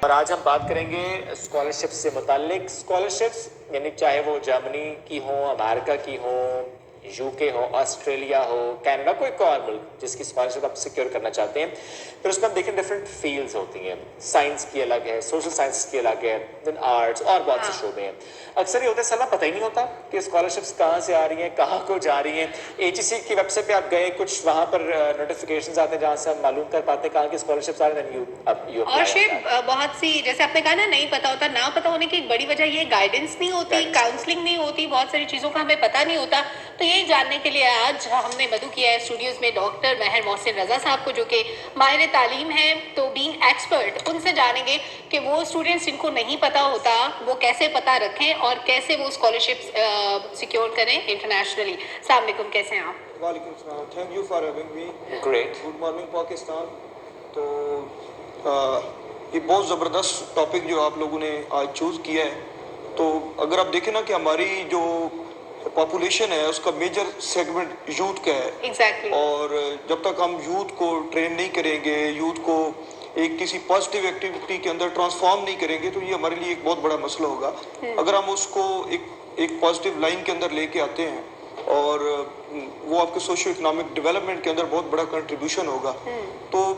اور آج ہم بات کریں گے اسکالرشپ سے متعلق. اسکالرشپس یعنی چاہے وہ جرمنی کی ہوں، امریکہ کی ہوں، یو کے ہو، آسٹریلیا ہو، کینیڈا، کوئی اور ملک جس کی اسکالرشپ آپ سیکیور کرنا چاہتے ہیں. پھر اس میں ہم دیکھیں ڈفرینٹ فیلڈز ہوتی ہیں. سائنس کی الگ ہے، سوشل سائنس کی الگ ہے، دین آرٹس اور بہت سے شعبے ہیں. اکثر یہ ہوتا ہے سالہ پتہ ہی نہیں ہوتا کہ اسکالرشپس کہاں سے آ رہی ہیں، کہاں کو جا رہی ہیں. ایچ ای سی کی ویب سائٹ پہ آپ گئے، کچھ وہاں پر نوٹیفیکیشنز آتے ہیں جہاں سے ہم معلوم کر پاتے ہیں کہاں کی اسکالرشپس آ رہی ہیں. اور شیب بہت سی جیسے آپ نے کہا نا نہیں پتا ہوتا، نہ پتا ہونے کی ایک بڑی وجہ یہ گائیڈنس نہیں ہوتی، کاؤنسلنگ نہیں ہوتی، بہت ساری چیزوں کا ہمیں پتہ نہیں ہوتا. تو یہ جاننے کے لیے آج ہم نے مدعو کیا ہے اسٹوڈیوز میں ڈاکٹر مہر محسن رضا صاحب کو، جو کہ ماہر تعلیم ہیں. تو بینگ ایکسپرٹ ان سے جانیں گے کہ وہ اسٹوڈنٹس جن کو نہیں پتا ہوتا وہ کیسے پتہ رکھیں اور کیسے وہ اسکالرشپ سیکیور کریں انٹرنیشنلی. السلام علیکم، کیسے ہیں آپ؟ وعلیکم السلام. Thank you for having me. Great. Good morning Pakistan. تو یہ بہت زبردست ٹاپک جو آپ لوگوں نے آج چوز کیا ہے. تو اگر آپ دیکھیں نا کہ ہماری جو پاپولیشن ہے اس کا میجر سیگمنٹ یوتھ کا ہے. Exactly. اور جب تک ہم یوتھ کو ٹرین نہیں کریں گے، یوتھ کو ایک کسی پازیٹیو ایکٹیویٹی کے اندر ٹرانسفارم نہیں کریں گے تو یہ ہمارے لیے ایک بہت بڑا مسئلہ ہوگا. اگر ہم اس کو ایک پازیٹیو لائن کے اندر لے کے آتے ہیں اور وہ آپ کے سوشو اکنامک ڈیولپمنٹ کے اندر بہت بڑا کنٹریبیوشن ہوگا. تو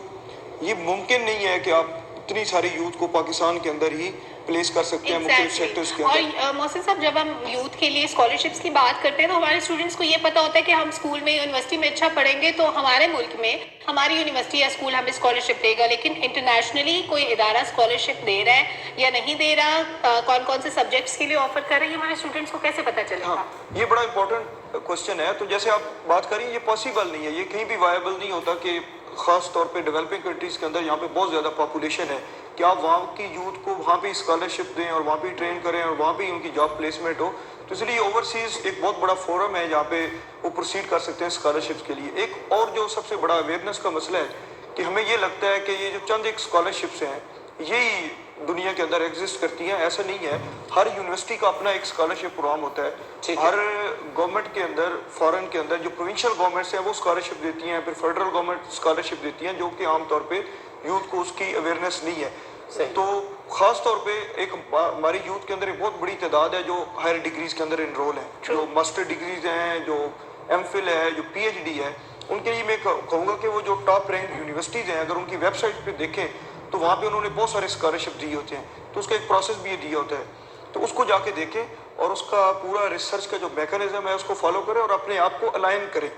یہ ممکن نہیں ہے کہ آپ اتنی ساری یوتھ کو پاکستان کے اندر ہی پلیس کر سکتے ہیں مختلف سیکٹرز کے اندر. اور محسن صاحب جب ہم یوتھ کے لیے اسکالرشپس کی بات کرتے ہیں تو ہمارے اسٹوڈنٹس کو یہ پتا ہوتا ہے کہ ہم اسکول میں یونیورسٹی میں اچھا پڑھیں گے تو ہمارے ملک میں ہماری یونیورسٹی یا اسکول ہمیں اسکالرشپ دے گا. لیکن انٹرنیشنلی کوئی ادارہ اسکالرشپ دے رہا ہے یا نہیں دے رہا، کون کون سے سبجیکٹس کے لیے آفر کر رہے ہیں، ہمارے اسٹوڈنٹس کو کیسے پتا چلے گا؟ یہ بڑا امپورٹنٹ کوشچن ہے. تو جیسے آپ بات کریں یہ پاسبل نہیں ہے، یہ کہیں بھی وائبل نہیں ہوتا کہ خاص طور پہ ڈیولپنگ کنٹریز کے اندر یہاں پہ بہت زیادہ پاپولیشن ہے کہ آپ وہاں کی یوتھ کو وہاں پہ اسکالرشپ دیں اور وہاں پہ ٹرین کریں اور وہاں پہ ان کی جاب پلیسمنٹ ہو. تو اس لیے اوورسیز ایک بہت بڑا فورم ہے جہاں پہ وہ پروسیڈ کر سکتے ہیں اسکالرشپ کے لیے. ایک اور جو سب سے بڑا اویئرنیس کا مسئلہ ہے کہ ہمیں یہ لگتا ہے کہ یہ جو چند ایک اسکالرشپس ہیں یہی دنیا کے اندر ایگزسٹ کرتی ہیں. ایسا نہیں ہے. ہر یونیورسٹی کا اپنا ایک اسکالرشپ پروگرام ہوتا ہے. ہر گورنمنٹ کے اندر فارن کے اندر جو پروونشل گورنمنٹس ہیں وہ اسکالرشپ دیتی ہیں، پھر فیڈرل گورنمنٹ اسکالرشپ دیتی ہیں جو کہ عام طور پہ یوتھ کو اس کی اویئرنیس نہیں ہے. تو خاص طور پہ ایک ہماری یوتھ کے اندر ایک بہت بڑی تعداد ہے جو ہائر ڈگریز کے اندر انرول ہیں، جو ماسٹر ڈگریز ہیں، جو ایم فل ہے، جو پی ایچ ڈی ہے. ان کے لیے میں کہوں گا کہ وہ جو ٹاپ رینک یونیورسٹیز ہیں اگر ان کی ویب سائٹ پہ دیکھیں تو وہاں پہ انہوں نے بہت سارے اسکالرشپ دیے ہوتے ہیں. تو اس کا ایک پروسیس بھی یہ دیا ہوتا ہے. تو اس کو جا کے دیکھیں اور اس کا پورا ریسرچ کا جو میکانزم ہے اس کو فالو کریں اور اپنے آپ کو الائن کریں.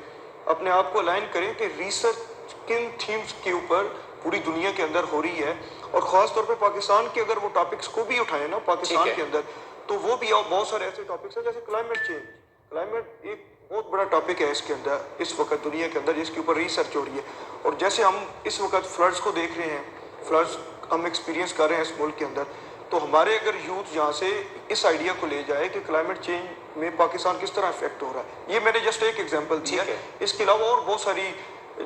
اپنے آپ کو الائن کریں کہ ریسرچ کن تھیمز کے اوپر پوری دنیا کے اندر ہو رہی ہے. اور خاص طور پہ پاکستان کے اگر وہ ٹاپکس کو بھی اٹھائیں نا پاکستان کے اندر تو وہ بھی بہت سارے ایسے ٹاپکس ہیں جیسے کلائمیٹ چینج. کلائمیٹ ایک بہت بڑا ٹاپک ہے اس کے اندر اس وقت دنیا کے اندر جس کے اوپر ریسرچ ہو رہی ہے. اور جیسے ہم اس وقت فلڈز کو دیکھ رہے ہیں، فلڈز ہم ایکسپیرینس کر رہے ہیں اس ملک کے اندر. تو ہمارے اگر یوتھ یہاں سے اس آئیڈیا کو لے جائے کہ کلائمیٹ چینج میں پاکستان کس طرح افیکٹ ہو رہا ہے، یہ میں نے جسٹ ایک ایگزامپل دیا ہے. اس کے علاوہ اور بہت ساری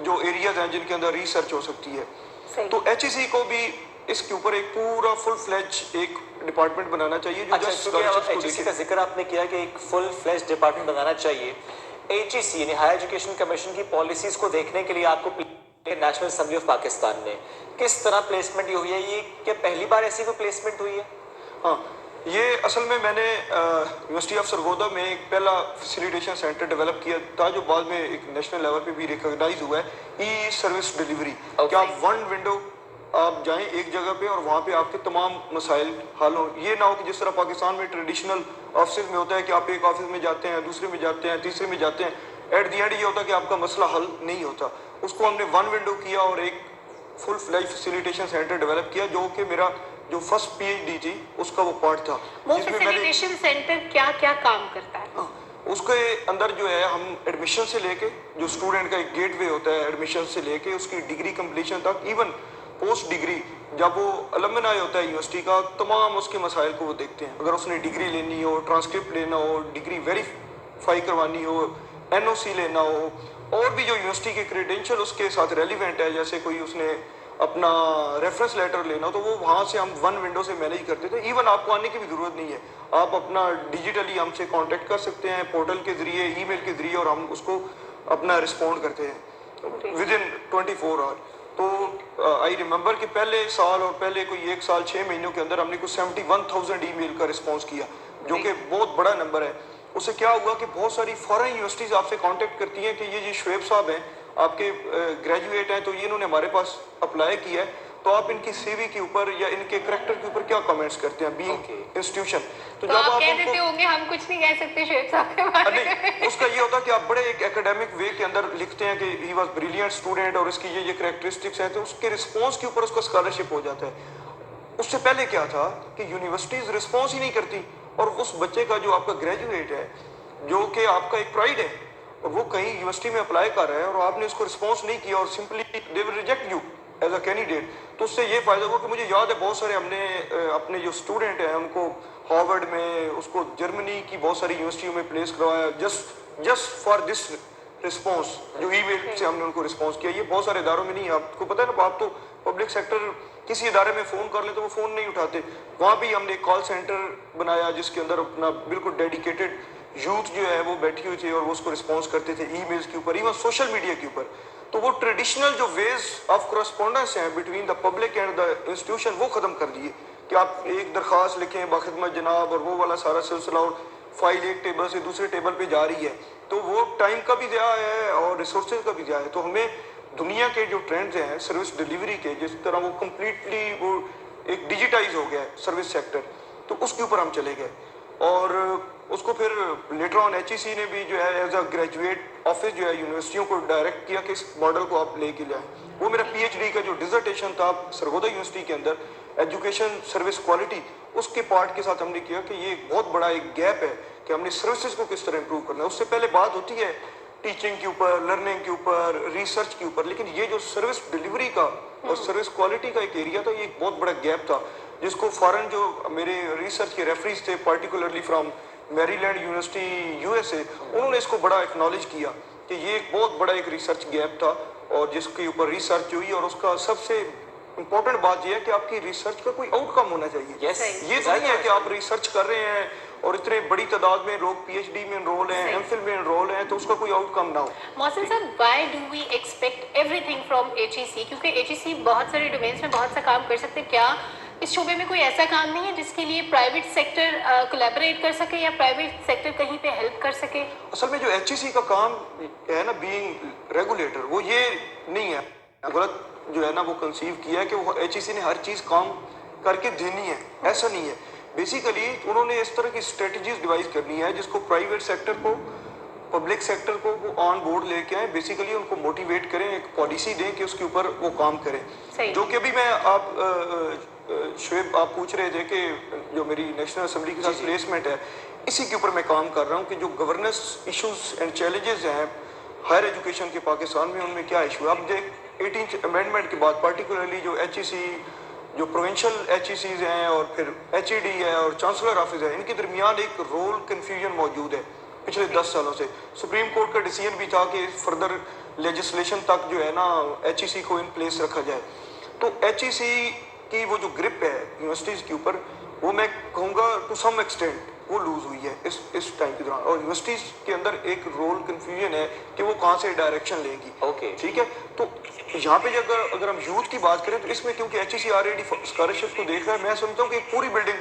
جو ایریاز ہیں جن کے اندر ریسرچ ہو سکتی ہے. تو ایچ ای سی کو بھی اس کے اوپر ایک پورا فل فلیج ایک ڈپارٹمنٹ بنانا چاہیے جو ایچ ای سی کا ذکر آپ نے کیا کہ ایک فل فلیج ڈپارٹمنٹ بنانا چاہیے. ایچ ای سی یعنی ہائر ایجوکیشن کمیشن کی پالیسیز کو دیکھنے کے لیے آپ کو نیشنل اسمبلی آف پاکستان میں کس طرح پلیسمنٹ ہوئی ہے؟ یہ کیا پہلی بار ایسی کوئی پلیسمنٹ ہوئی ہے؟ ہاں، یہ اصل میں نے یونیورسٹی آف سرگودا میں ایک پہلا فیسیلیٹیشن سینٹر ڈیولپ کیا تھا جو بعد میں ایک نیشنل لیول پہ بھی ریکگنائز ہوا ہے، ای سروس ڈیلیوری. کہ آپ ون ونڈو آپ جائیں ایک جگہ پہ اور وہاں پہ آپ کے تمام مسائل حل ہوں. یہ نہ ہو کہ جس طرح پاکستان میں ٹریڈیشنل آفسز میں ہوتا ہے کہ آپ ایک آفس میں جاتے ہیں، دوسرے میں جاتے ہیں، تیسرے میں جاتے ہیں، ایٹ دی اینڈ یہ ہوتا ہے کہ آپ کا مسئلہ حل نہیں ہوتا. اس کو ہم نے ون ونڈو کیا اور ایک فل فلیج فیسیلیٹیشن سینٹر ڈیولپ کیا جو کہ میرا جو فرسٹ پی ایچ ڈی تھی اس کا وہ پارٹ تھا. وہ فیسیلیٹیشن سینٹر کیا کیا کام کرتا ہے؟ اس کے اندر جو ہے ہم ایڈمیشن سے لے کے جو اسٹوڈنٹ کا ایک گیٹ وے ہوتا ہے ایڈمیشن سے لے کے اس کی ڈگری کمپلیشن تک، ایون پوسٹ ڈگری جب وہ المنائی ہوتا ہے یونیورسٹی کا، تمام اس کے مسائل کو وہ دیکھتے ہیں. اگر اس نے ڈگری لینی ہو، ٹرانسکرپٹ لینا ہو، ڈگری ویریفائی کروانی ہو، این او سی لینا ہو، اور بھی جو یونیورسٹی کے کریڈینشیل اس کے ساتھ ریلیونٹ ہے جیسے کوئی اس نے اپنا ریفرنس لیٹر لینا ہو تو وہ وہاں سے ہم ون ونڈو سے مینیج کرتے تھے. ایون آپ کو آنے کی بھی ضرورت نہیں ہے، آپ اپنا ڈیجیٹلی ہم سے کانٹیکٹ کر سکتے ہیں پورٹل کے ذریعے، ای میل کے ذریعے، اور ہم اس کو اپنا رسپونڈ کرتے ہیں ود ان 24 آور. تو آئی ریممبر کہ پہلے سال اور پہلے کوئی 1 سال 6 مہینوں کے اندر ہم نے کوئی 71,000 ای میل کا رسپانس کیا، جو کہ بہت بڑا نمبر ہے. اس سے کیا ہوا کہ بہت ساری فارن یونیورسٹیز آپ سے کانٹیکٹ کرتی ہیں کہ یہ شعیب صاحب ہیں، آپ کے گریجویٹ ہیں، تو یہ انہوں نے ہمارے پاس اپلائی کیا ہے، تو آپ ان کی سی وی کے اوپر یا ان کے کریکٹر کے اوپر کیا کامنٹس کرتے ہیں بینگ انسٹیٹیوشن. تو جب آپ کہہ ان دیتے ہوں گے ہم کچھ نہیں کہہ سکتے شعیب صاحب کے بارے میں. نہیں، اس کا یہ ہوتا ہے کہ آپ بڑے ایک ایکیڈیمک وے کے اندر لکھتے ہیں کہ ہی واز بریلینٹ اسٹوڈنٹ اور اس کی یہ کریکٹرسٹکس ہیں، تو اس کے رسپانس کے اوپر اس کا اسکالرشپ ہو جاتا ہے. اس سے پہلے کیا تھا کہ یونیورسٹیز رسپانس ہی نہیں کرتی، اور اس بچے کا جو آپ کا گریجویٹ ہے، جو کہ آپ کا ایک پرائڈ ہے، اور وہ کہیں یونیورسٹی میں اپلائی کر رہا ہے اور آپ نے اس کو رسپانس نہیں کیا اور simply they will reject you as a candidate. تو اس سے یہ فائدہ ہوا کہ مجھے یاد ہے بہت سارے ہم نے اپنے جو اسٹوڈنٹ ہیں ان کو ہارورڈ میں، اس کو جرمنی کی بہت ساری یونیورسٹیوں میں پلیس کروایا جسٹ فار دس رسپانس، جو ای میل سے ہم نے ان کو رسپانس کیا. یہ بہت سارے اداروں میں نہیں ہے، آپ کو پتہ ہے نا، آپ تو پبلک سیکٹر کسی ادارے میں فون کر لیں تو وہ فون نہیں اٹھاتے. وہاں بھی ہم نے ایک کال سینٹر بنایا جس کے اندر اپنا بالکل ڈیڈیکیٹڈ یوتھ جو ہے وہ بیٹھی ہوئی تھی اور وہ اس کو رسپانس کرتے تھے ای میلز کے اوپر، ایون سوشل میڈیا کے اوپر. تو وہ ٹریڈیشنل جو ویز آف کرسپونڈنس ہیں between the public and the institution وہ ختم کر دیے کہ آپ ایک درخواست لکھیں باخدمت جناب اور وہ والا سارا سلسلہ، اور فائل ایک ٹیبل سے دوسرے ٹیبل پہ جا رہی ہے. تو وہ ٹائم کا بھی ضیاع ہے اور ریسورسز کا بھی ضیاع ہے. تو ہمیں دنیا کے جو ٹرینڈز ہیں سروس ڈیلیوری کے، جس طرح وہ کمپلیٹلی وہ ایک ڈیجیٹائز ہو گیا ہے سروس سیکٹر، تو اس کے اوپر ہم چلے گئے. اور اس کو پھر لیٹر آن ایچ ای سی نے بھی جو ہے ایز اے گریجویٹ آفس جو ہے یونیورسٹیوں کو ڈائریکٹ کیا کہ اس ماڈل کو آپ لے کے جائیں. وہ میرا پی ایچ ڈی کا جو ڈزرٹیشن تھا سرگودا یونیورسٹی کے اندر ایجوکیشن سروس کوالٹی، اس کے پارٹ کے ساتھ ہم نے کیا کہ یہ ایک بہت بڑا ایک گیپ ہے کہ ہم نے سروسز کو کس طرح امپروو کرنا ہے. اس سے پہلے بات ہوتی ہے ٹیچنگ کے اوپر، لرننگ کے اوپر، ریسرچ کے اوپر، لیکن یہ جو سروس ڈیلیوری کا اور سروس کوالٹی کا ایک ایریا تھا، یہ ایک بہت بڑا گیپ تھا جس کو فارن جو میرے ریسرچ کے ریفریز تھے particularly from Maryland university U S A, انہوں نے اس کو بڑا ایکنالج کیا کہ یہ ایک بہت بڑا ایک ریسرچ گیپ تھا اور جس کے اوپر ریسرچ ہوئی. اور اس کا سب سے امپورٹنٹ بات یہ ہے کہ آپ کی ریسرچ کا کوئی آؤٹ کم ہونا چاہیے. یہ تو نہیں ہے کہ آپ ریسرچ کر رہے ہیں اور اتنے بڑی تعداد میں لوگ پی ایچ ڈی میں انرول ہیں، ایم فل میں انرول ہیں، تو اس کا کوئی آؤٹ کم نہ ہو. محسن صاحب، why do we expect everything from H E C? کیونکہ ایچ ای سی بہت سارے ڈومینس میں بہت سا کام کر سکتے. کیا اس شعبے میں کوئی ایسا کام نہیں ہے جس کے لیے پرائیویٹ سیکٹر کولیبریٹ کر سکے یا پرائیویٹ سیکٹر کہیں پہ ہیلپ کر سکے؟ اصل میں جو ایچ ای سی کا کام ہے نا بینگ ریگولیٹر، وہ یہ نہیں ہے، غلط جو ہے نا وہ کنسیو کیا ہے کہ وہ ایچ ای سی نے ہر چیز کام کر کے دینی ہے. ایسا نہیں ہے. بیسیکلی انہوں نے اس طرح کی اسٹریٹجیز ڈیوائز کرنی ہے جس کو پرائیویٹ سیکٹر کو، پبلک سیکٹر کو وہ آن بورڈ لے کے آئیں، بیسیکلی ان کو موٹیویٹ کریں، ایک پالیسی دیں کہ اس کے اوپر وہ کام کریں. جو کہ ابھی میں آپ شعیب آپ پوچھ رہے تھے کہ جو میری نیشنل اسمبلی کے ساتھ پلیسمنٹ ہے، اسی کے اوپر میں کام کر رہا ہوں کہ جو گورننس ایشوز اینڈ چیلنجز ہیں ہائر ایجوکیشن کے پاکستان میں، ان میں کیا ایشو ہے. اب دیکھ 18th امینڈمنٹ کے بعد پارٹیکولرلی جو ایچ ای سی، جو پروونشل ایچ ای سیز ہیں اور پھر ایچ ای ڈی ہے اور چانسلر آفس ہے، ان کے درمیان ایک رول کنفیوژن موجود ہے پچھلے 10 سالوں سے. سپریم کورٹ کا ڈیسیژن بھی تھا کہ فردر لیجسلیشن تک جو ہے نا ایچ ای سی کو ان پلیس رکھا جائے. تو ایچ ای سی کی وہ جو گرپ ہے یونیورسٹیز کے اوپر، وہ میں کہوں گا ٹو سم ایکسٹینٹ وہ لوز ہوئی ہے اس ٹائم کے دوران. اور یونیورسٹیز کے اندر ایک رول کنفیوژن ہے کہ وہ کہاں سے ڈائریکشن لے گی. ٹھیک ہے. تو یہاں پہ اگر ہم یوتھ کی بات کریں تو اس میں کیونکہ ایچ ای سی آلریڈی اسکالرشپ کو دیکھ رہا ہے، میں سمجھتا ہوں کہ ایک پوری بلڈنگ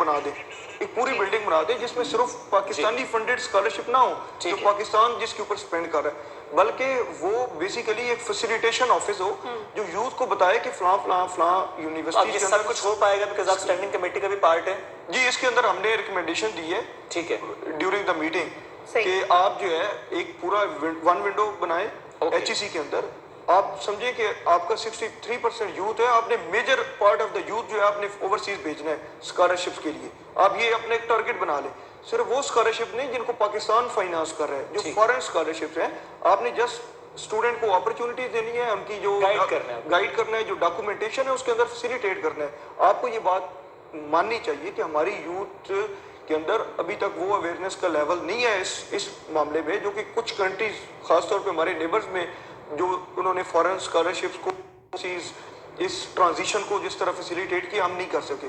بنا دیں جس میں صرف پاکستانی فنڈڈ اسکالرشپ نہ ہو جو پاکستان جس کے اوپر اسپینڈ کر رہا ہے، بلکہ وہ بیسیکلی ایک فیسیلیٹیشن آفس ہو جو یوتھ کو بتائے کہ فلاں فلاں فلاں یونیورسٹی کے اندر سب کچھ ہو پائے گا بیکاز آپ اسٹینڈنگ کمیٹی کا بھی پارٹ ہے. جی اس کے اندر ہم نے ریکمنڈیشن دی ہے ٹھیک ہے ڈیورنگ دا میٹنگ کہ آپ جو ہے ایک پورا ون ونڈو بنائیں ایچ ای سی کے اندر. آپ سمجھیں کہ آپ کا 63% یوتھ ہے، آپ نے major part of the youth جو ہے آپ نے اوورسیز بھیجنا ہے اسکالرشپ کے لیے. آپ یہ اپنا ایک ٹارگٹ بنا لیں. صرف وہ اسکالرشپ نہیں جن کو پاکستان فائنانس کر رہا ہے، جو فارن اسکالرشپ ہیں آپ نے جسٹ اسٹوڈنٹ کو اپرچونٹیز دینی ہے، ان کی جو گائیڈ کرنا ہے، جو ڈاکومنٹیشن ہے اس کے اندر فیسیلیٹیٹ کرنا ہے. آپ کو یہ بات ماننی چاہیے کہ ہماری یوتھ کے اندر ابھی تک وہ اویئرنیس کا لیول نہیں ہے اس معاملے میں، جو کہ کچھ کنٹریز خاص طور پہ ہمارے نیبرز میں جو انہوں نے فارن اسکالرشپس کو اس ٹرانزیشن کو جس طرح فیسیلیٹیٹ کیا ہم نہیں کر سکے.